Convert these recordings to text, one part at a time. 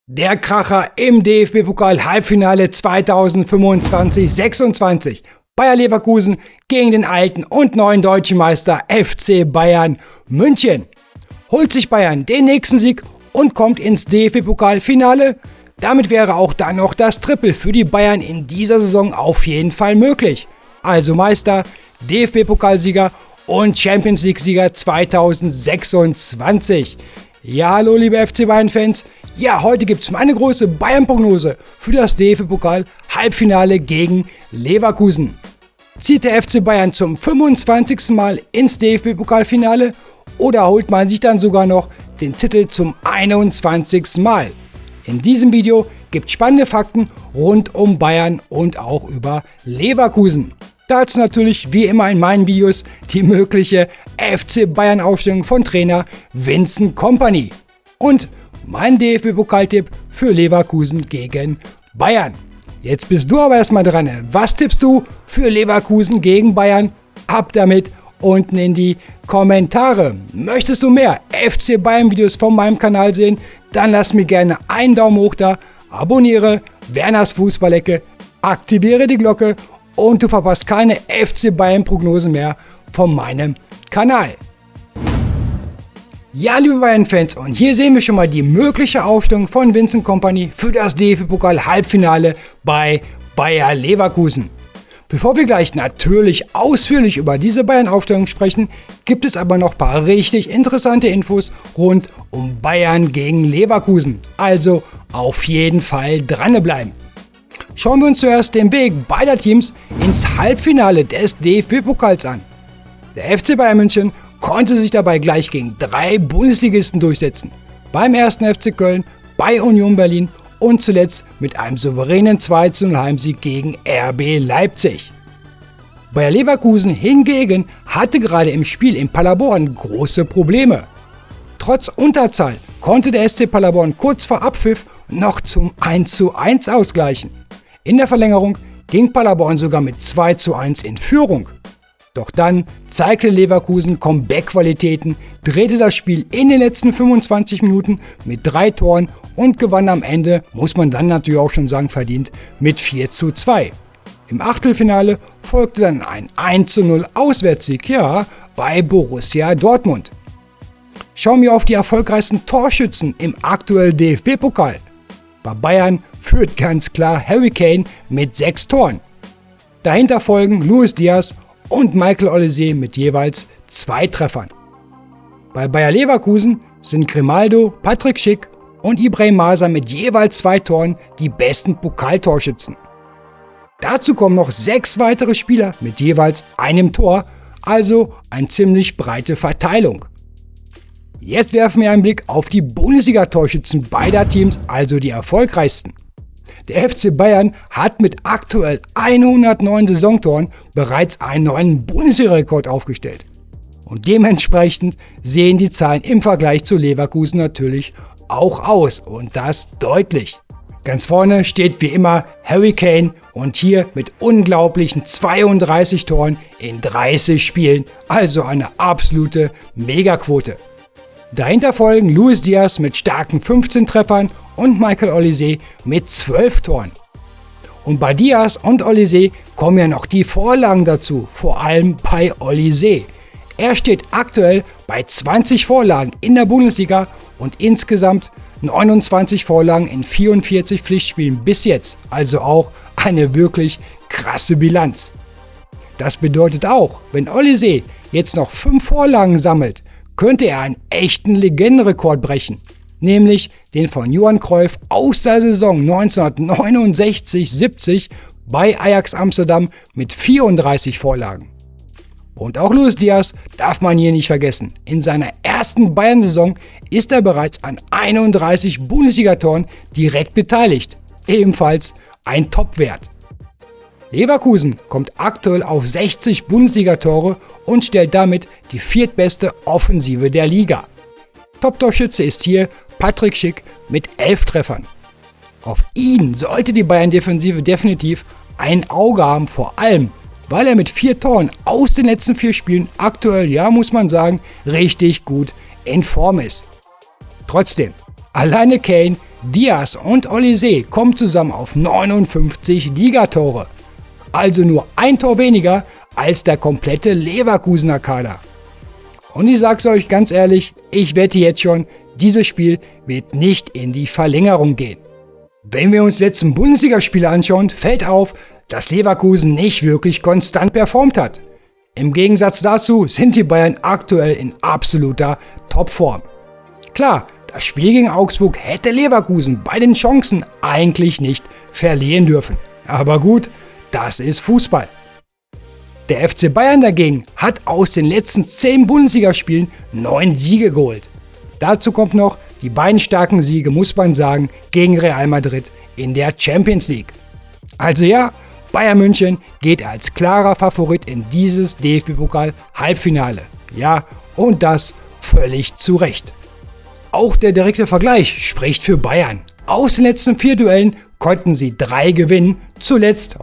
Der Kracher im DFB-Pokal-Halbfinale 2025-26. Bayer Leverkusen gegen den alten und neuen deutschen Meister FC Bayern München. Holt sich Bayern den nächsten Sieg und kommt ins DFB-Pokal-Finale? Damit wäre auch dann noch das Triple für die Bayern in dieser Saison auf jeden Fall möglich. Also Meister, DFB-Pokalsieger und Champions League-Sieger 2026. Ja, hallo liebe FC Bayern-Fans. Ja, heute gibt es meine große Bayern-Prognose für das DFB-Pokal-Halbfinale gegen Leverkusen. Zieht der FC Bayern zum 25. Mal ins DFB-Pokalfinale oder holt man sich dann sogar noch den Titel zum 21. Mal? In diesem Video gibt es spannende Fakten rund um Bayern und auch über Leverkusen. Dazu natürlich wie immer in meinen Videos die mögliche FC Bayern Aufstellung von Trainer Vincent Kompany und mein DFB-Pokaltipp für Leverkusen gegen Bayern. Jetzt bist du aber erstmal dran. Was tippst du für Leverkusen gegen Bayern? Ab damit unten in die Kommentare. Möchtest du mehr FC Bayern Videos von meinem Kanal sehen? Dann lass mir gerne einen Daumen hoch da, abonniere Werners Fußballecke, aktiviere die Glocke und du verpasst keine FC Bayern Prognosen mehr von meinem Kanal. Ja, liebe Bayern-Fans, und hier sehen wir schon mal die mögliche Aufstellung von Vincent Kompany für das DFB-Pokal-Halbfinale bei Bayer Leverkusen. Bevor wir gleich natürlich ausführlich über diese Bayern-Aufstellung sprechen, gibt es aber noch ein paar richtig interessante Infos rund um Bayern gegen Leverkusen. Also auf jeden Fall dranbleiben. Schauen wir uns zuerst den Weg beider Teams ins Halbfinale des DFB-Pokals an. Der FC Bayern München konnte sich dabei gleich gegen 3 Bundesligisten durchsetzen. Beim 1. FC Köln, bei Union Berlin und zuletzt mit einem souveränen 2:0 Heimsieg gegen RB Leipzig. Bayer Leverkusen hingegen hatte gerade im Spiel in Paderborn große Probleme. Trotz Unterzahl konnte der SC Paderborn kurz vor Abpfiff noch zum 1:1 ausgleichen. In der Verlängerung ging Paderborn sogar mit 2:1 in Führung. Doch dann zeigte Leverkusen Comeback-Qualitäten, drehte das Spiel in den letzten 25 Minuten mit 3 Toren und gewann am Ende, muss man dann natürlich auch schon sagen, verdient mit 4:2. Im Achtelfinale folgte dann ein 1:0 Auswärtssieg, bei Borussia Dortmund. Schauen wir auf die erfolgreichsten Torschützen im aktuellen DFB-Pokal. Bei Bayern führt ganz klar Harry Kane mit 6 Toren. Dahinter folgen Luis Diaz und Michael Olise mit jeweils 2 Treffern. Bei Bayer Leverkusen sind Grimaldo, Patrick Schick und Ibrahim Maser mit jeweils 2 Toren die besten Pokaltorschützen. Dazu kommen noch 6 weitere Spieler mit jeweils einem Tor, also eine ziemlich breite Verteilung. Jetzt werfen wir einen Blick auf die Bundesliga-Torschützen beider Teams, also die erfolgreichsten. Der FC Bayern hat mit aktuell 109 Saisontoren bereits einen neuen Bundesliga-Rekord aufgestellt. Und dementsprechend sehen die Zahlen im Vergleich zu Leverkusen natürlich auch aus, und das deutlich. Ganz vorne steht wie immer Harry Kane und hier mit unglaublichen 32 Toren in 30 Spielen, also eine absolute Megaquote. Dahinter folgen Luis Diaz mit starken 15 Treffern und Michael Olise mit 12 Toren. Und bei Diaz und Olise kommen ja noch die Vorlagen dazu, vor allem bei Olise. Er steht aktuell bei 20 Vorlagen in der Bundesliga und insgesamt 29 Vorlagen in 44 Pflichtspielen bis jetzt, also auch eine wirklich krasse Bilanz. Das bedeutet auch, wenn Olise jetzt noch 5 Vorlagen sammelt, könnte er einen echten Legendenrekord brechen, nämlich den von Johan Cruyff aus der Saison 1969-70 bei Ajax Amsterdam mit 34 Vorlagen. Und auch Luis Diaz darf man hier nicht vergessen. In seiner ersten Bayern-Saison ist er bereits an 31 Bundesligatoren direkt beteiligt, ebenfalls ein Topwert. Leverkusen kommt aktuell auf 60 Bundesligatore und stellt damit die viertbeste Offensive der Liga. Top-Torschütze ist hier Patrick Schick mit 11 Treffern. Auf ihn sollte die Bayern-Defensive definitiv ein Auge haben, vor allem, weil er mit 4 Toren aus den letzten 4 Spielen aktuell, muss man sagen, richtig gut in Form ist. Trotzdem, Alleine Kane, Diaz und Olise kommen zusammen auf 59 Ligatore. Also nur ein Tor weniger als der komplette Leverkusener Kader. Und ich sag's euch ganz ehrlich, ich wette jetzt schon, dieses Spiel wird nicht in die Verlängerung gehen. Wenn wir uns die letzten Bundesligaspiele anschauen, fällt auf, dass Leverkusen nicht wirklich konstant performt hat. Im Gegensatz dazu sind die Bayern aktuell in absoluter Topform. Klar, das Spiel gegen Augsburg hätte Leverkusen bei den Chancen eigentlich nicht verlieren dürfen. Aber gut, das ist Fußball. Der FC Bayern dagegen hat aus den letzten 10 Bundesligaspielen 9 Siege geholt. Dazu kommt noch die beiden starken Siege, muss man sagen, gegen Real Madrid in der Champions League. Also ja, Bayern München geht als klarer Favorit in dieses DFB-Pokal-Halbfinale. Ja, und das völlig zu Recht. Auch der direkte Vergleich spricht für Bayern. Aus den letzten 4 Duellen konnten sie 3 gewinnen. Zuletzt,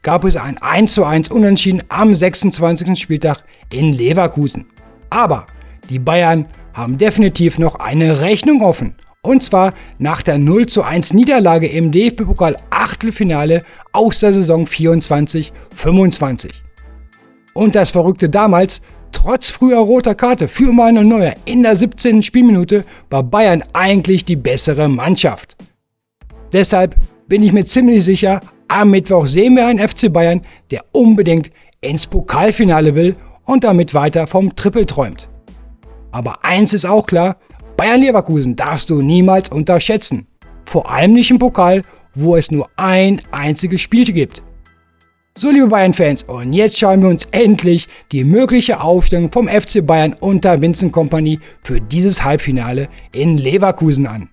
gab es ein 1:1 Unentschieden am 26. Spieltag in Leverkusen. Aber die Bayern haben definitiv noch eine Rechnung offen. Und zwar nach der 0:1 Niederlage im DFB-Pokal Achtelfinale aus der Saison 24/25. Und das Verrückte damals: Trotz früher roter Karte für Manuel Neuer in der 17. Spielminute war Bayern eigentlich die bessere Mannschaft. Deshalb bin ich mir ziemlich sicher, am Mittwoch sehen wir einen FC Bayern, der unbedingt ins Pokalfinale will und damit weiter vom Triple träumt. Aber eins ist auch klar: Bayern Leverkusen darfst du niemals unterschätzen. Vor allem nicht im Pokal, wo es nur ein einziges Spiel gibt. So, liebe Bayern-Fans, und jetzt schauen wir uns endlich die mögliche Aufstellung vom FC Bayern unter Vincent Kompany für dieses Halbfinale in Leverkusen an.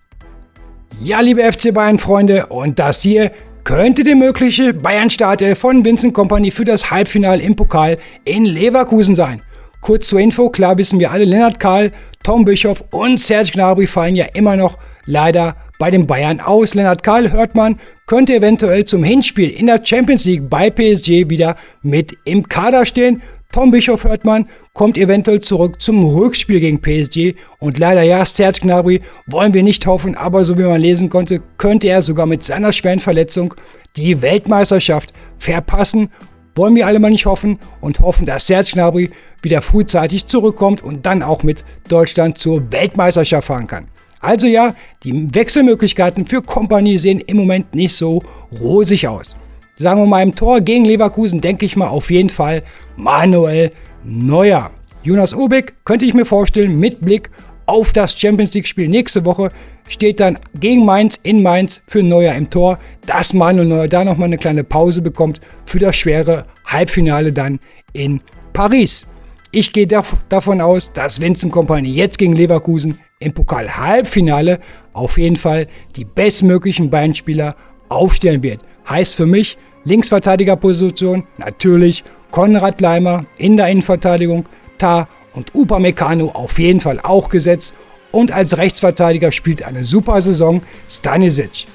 Ja, liebe FC Bayern-Freunde, und das hier könnte die mögliche Bayern-Startelf von Vincent Kompany für das Halbfinale im Pokal in Leverkusen sein. Kurz zur Info, klar wissen wir alle, Lennart Kahl, Tom Bischoff und Serge Gnabry fallen ja immer noch leider bei den Bayern aus. Lennart Kahl, hört man, könnte eventuell zum Hinspiel in der Champions League bei PSG wieder mit im Kader stehen. Tom Bischoff, hört man, kommt eventuell zurück zum Rückspiel gegen PSG. Und leider ja, Serge Gnabry wollen wir nicht hoffen, aber so wie man lesen konnte, könnte er sogar mit seiner schweren Verletzung die Weltmeisterschaft verpassen. Wollen wir alle mal nicht hoffen und hoffen, dass Serge Gnabry wieder frühzeitig zurückkommt und dann auch mit Deutschland zur Weltmeisterschaft fahren kann. Also ja, die Wechselmöglichkeiten für Kompany sehen im Moment nicht so rosig aus. Sagen wir mal, im Tor gegen Leverkusen denke ich mal auf jeden Fall Manuel Neuer. Jonas Obik könnte ich mir vorstellen, mit Blick auf das Champions League Spiel nächste Woche steht dann gegen Mainz in Mainz für Neuer im Tor, dass Manuel Neuer da nochmal eine kleine Pause bekommt für das schwere Halbfinale dann in Paris. Ich gehe davon aus, dass Vincent Kompany jetzt gegen Leverkusen im Pokal-Halbfinale auf jeden Fall die bestmöglichen Bayern-Spieler aufstellen wird. Heißt für mich, Linksverteidigerposition natürlich Konrad Laimer, in der Innenverteidigung Tah und Upamecano auf jeden Fall auch gesetzt. Und als Rechtsverteidiger spielt eine super Saison Stanisic.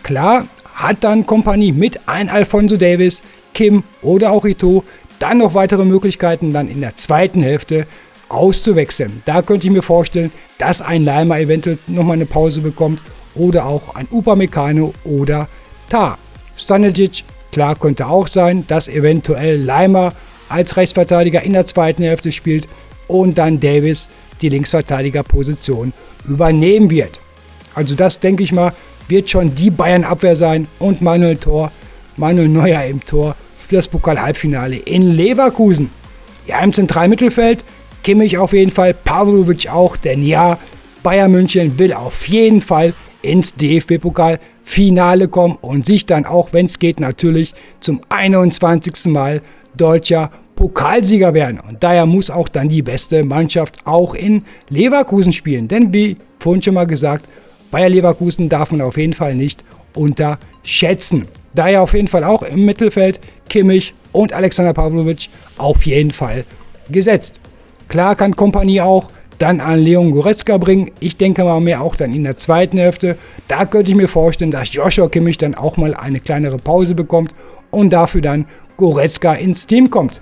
Klar hat dann Kompany mit ein Alphonso Davies, Kim oder auch Eto'o dann noch weitere Möglichkeiten, dann in der zweiten Hälfte auszuwechseln. Da könnte ich mir vorstellen, dass ein Laimer eventuell nochmal eine Pause bekommt oder auch ein Upamecano oder Tah. Stanisic, klar, könnte auch sein, dass eventuell Laimer als Rechtsverteidiger in der zweiten Hälfte spielt und dann Davies die Linksverteidigerposition übernehmen wird. Also das, denke ich mal, wird schon die Bayern-Abwehr sein und Manuel Neuer im Tor für das Pokal-Halbfinale in Leverkusen. Ja, im zentralen Mittelfeld Kimmich auf jeden Fall, Pavlovic auch, denn ja, Bayern München will auf jeden Fall ins DFB-Pokal-Finale kommen und sich dann auch, wenn es geht, natürlich zum 21. Mal deutscher Pokalsieger werden. Und daher muss auch dann die beste Mannschaft auch in Leverkusen spielen. Denn wie vorhin schon mal gesagt, Bayer Leverkusen darf man auf jeden Fall nicht unterschätzen. Daher auf jeden Fall auch im Mittelfeld Kimmich und Alexander Pavlovic auf jeden Fall gesetzt. Klar kann Kompany auch dann an Leon Goretzka bringen. Ich denke mal mehr auch dann in der zweiten Hälfte. Da könnte ich mir vorstellen, dass Joshua Kimmich dann auch mal eine kleinere Pause bekommt und dafür dann Goretzka ins Team kommt.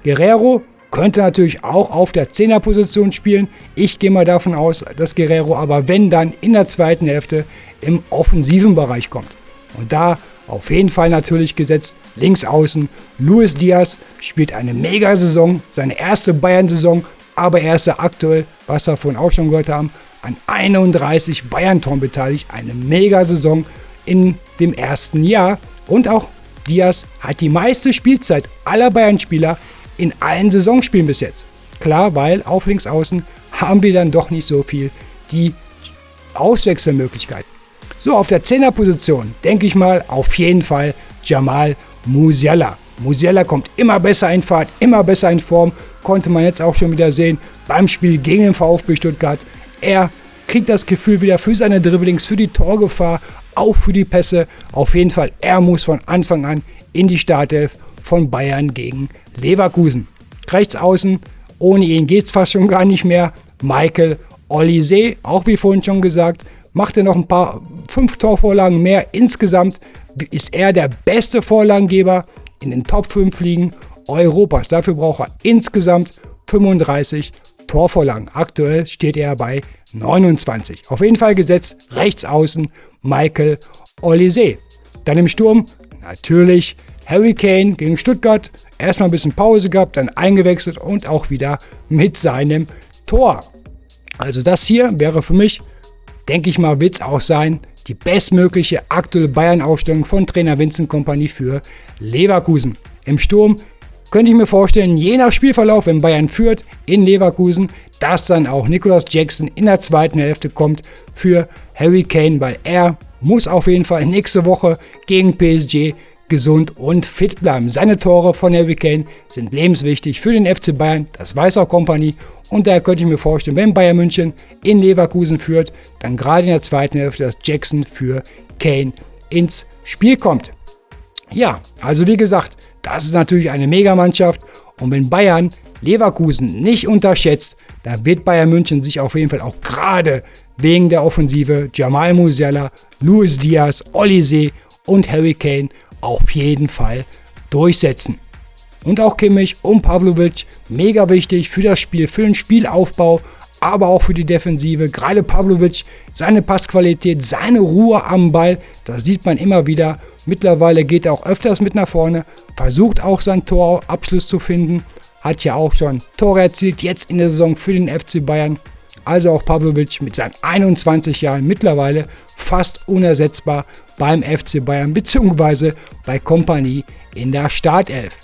Guerrero Könnte natürlich auch auf der 10er-Position spielen. Ich gehe mal davon aus, dass Guerrero aber wenn dann in der zweiten Hälfte im offensiven Bereich kommt. Und da auf jeden Fall natürlich gesetzt links außen. Luis Diaz spielt eine Mega-Saison, seine erste Bayern-Saison, aber er ist ja aktuell, was wir vorhin auch schon gehört haben, an 31 Bayern-Toren beteiligt. Eine Mega-Saison in dem ersten Jahr. Und auch Diaz hat die meiste Spielzeit aller Bayern-Spieler in allen Saisonspielen bis jetzt. Klar, weil auf links außen haben wir dann doch nicht so viel die Auswechselmöglichkeiten. So, auf der 10er-Position denke ich mal auf jeden Fall Jamal Musiala. Musiala kommt immer besser in Fahrt, immer besser in Form. Konnte man jetzt auch schon wieder sehen beim Spiel gegen den VfB Stuttgart. Er kriegt das Gefühl wieder für seine Dribblings, für die Torgefahr, auch für die Pässe. Auf jeden Fall, er muss von Anfang an in die Startelf von Bayern gegen Leverkusen. Rechts außen, ohne ihn geht es fast schon gar nicht mehr. Michael Olise, auch wie vorhin schon gesagt, macht er noch ein paar 5 Torvorlagen mehr. Insgesamt ist er der beste Vorlagengeber in den Top 5 Ligen Europas. Dafür braucht er insgesamt 35 Torvorlagen. Aktuell steht er bei 29. Auf jeden Fall gesetzt rechts außen Michael Olise. Dann im Sturm natürlich Harry Kane gegen Stuttgart. Erstmal ein bisschen Pause gehabt, dann eingewechselt und auch wieder mit seinem Tor. Also das hier wäre für mich, denke ich mal, wird es auch sein, die bestmögliche aktuelle Bayern-Aufstellung von Trainer Vincent Kompany für Leverkusen. Im Sturm könnte ich mir vorstellen, je nach Spielverlauf, wenn Bayern führt in Leverkusen, dass dann auch Nicolas Jackson in der zweiten Hälfte kommt für Harry Kane, weil er muss auf jeden Fall nächste Woche gegen PSG gesund und fit bleiben. Seine Tore von Harry Kane sind lebenswichtig für den FC Bayern, das weiß auch Kompany. Und daher könnte ich mir vorstellen, wenn Bayern München in Leverkusen führt, dann gerade in der zweiten Hälfte, dass Jackson für Kane ins Spiel kommt. Ja, also wie gesagt, das ist natürlich eine Megamannschaft. Und wenn Bayern Leverkusen nicht unterschätzt, dann wird Bayern München sich auf jeden Fall auch gerade wegen der Offensive Jamal Musiala, Luis Diaz, Olise und Harry Kane auf jeden Fall durchsetzen. Und auch Kimmich und Pavlovic, mega wichtig für das Spiel, für den Spielaufbau, aber auch für die Defensive. Gerade Pavlovic, seine Passqualität, seine Ruhe am Ball, das sieht man immer wieder. Mittlerweile geht er auch öfters mit nach vorne, versucht auch seinen Torabschluss zu finden, hat ja auch schon Tore erzielt, jetzt in der Saison für den FC Bayern. Also auch Pavlovic mit seinen 21 Jahren mittlerweile fast unersetzbar beim FC Bayern bzw. bei Kompany in der Startelf.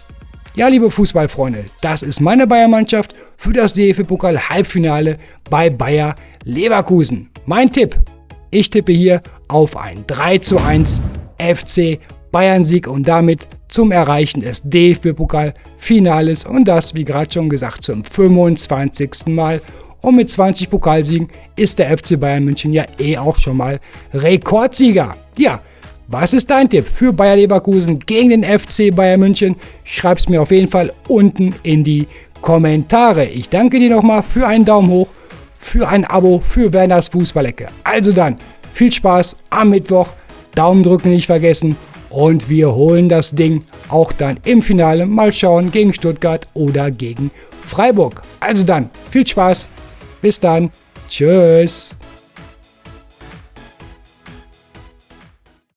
Ja, liebe Fußballfreunde, das ist meine Bayern-Mannschaft für das DFB-Pokal-Halbfinale bei Bayer Leverkusen. Mein Tipp, ich tippe hier auf ein 3:1 FC Bayern-Sieg und damit zum Erreichen des DFB-Pokal-Finales und das, wie gerade schon gesagt, zum 25. Mal. Und mit 20 Pokalsiegen ist der FC Bayern München ja auch schon mal Rekordsieger. Ja, was ist dein Tipp für Bayer Leverkusen gegen den FC Bayern München? Schreib es mir auf jeden Fall unten in die Kommentare. Ich danke dir nochmal für einen Daumen hoch, für ein Abo, für Werners Fußballecke. Also dann, viel Spaß am Mittwoch, Daumen drücken nicht vergessen und wir holen das Ding auch dann im Finale. Mal schauen, gegen Stuttgart oder gegen Freiburg. Also dann, viel Spaß, bis dann, tschüss.